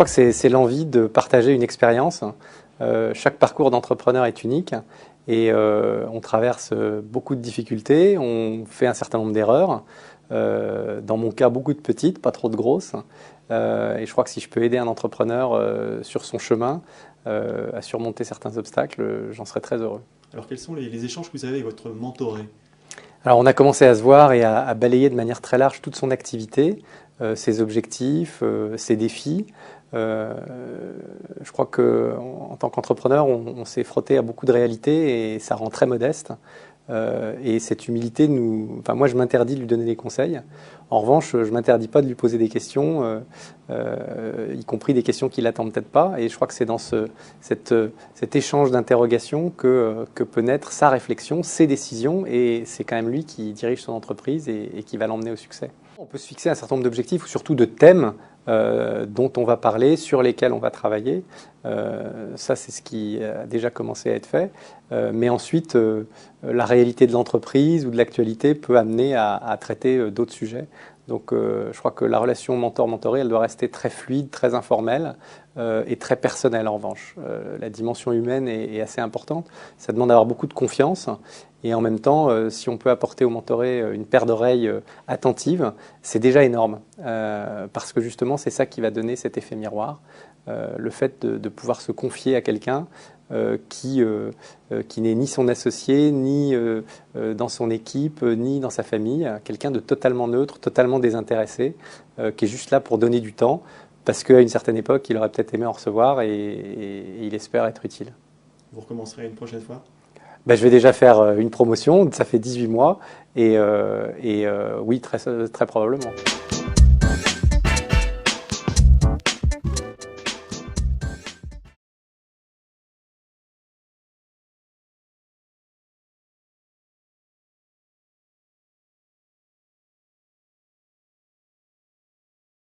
crois que c'est l'envie de partager une expérience. Chaque parcours d'entrepreneur est unique et on traverse beaucoup de difficultés, on fait un certain nombre d'erreurs. Dans mon cas, beaucoup de petites, pas trop de grosses. Et je crois que si je peux aider un entrepreneur sur son chemin à surmonter certains obstacles, j'en serais très heureux. Alors quels sont les échanges que vous avez avec votre mentoré? Alors on a commencé à se voir et à balayer de manière très large toute son activité, ses objectifs, ses défis. Je crois qu'en tant qu'entrepreneur, on s'est frotté à beaucoup de réalités et ça rend très modeste. Et cette humilité, moi je m'interdis de lui donner des conseils. En revanche, je ne m'interdis pas de lui poser des questions, y compris des questions qu'il n'attend peut-être pas. Et je crois que c'est dans cet échange d'interrogations que peut naître sa réflexion, ses décisions. Et c'est quand même lui qui dirige son entreprise et qui va l'emmener au succès. On peut se fixer un certain nombre d'objectifs ou surtout de thèmes dont on va parler, sur lesquels on va travailler. Ça, c'est ce qui a déjà commencé à être fait. Mais ensuite, la réalité de l'entreprise ou de l'actualité peut amener à traiter d'autres sujets. Donc, je crois que la relation mentor-mentoré, elle doit rester très fluide, très informelle et très personnelle en revanche. La dimension humaine est assez importante. Ça demande d'avoir beaucoup de confiance. Et en même temps, si on peut apporter au mentoré une paire d'oreilles attentives, c'est déjà énorme. Parce que justement, c'est ça qui va donner cet effet miroir. Le fait de pouvoir se confier à quelqu'un qui n'est ni son associé, ni dans son équipe, ni dans sa famille, quelqu'un de totalement neutre, totalement désintéressé, qui est juste là pour donner du temps, parce qu'à une certaine époque, il aurait peut-être aimé en recevoir et il espère être utile. Vous recommencerez une prochaine fois? Ben, je vais déjà faire une promotion, ça fait 18 mois, et oui, très, très probablement.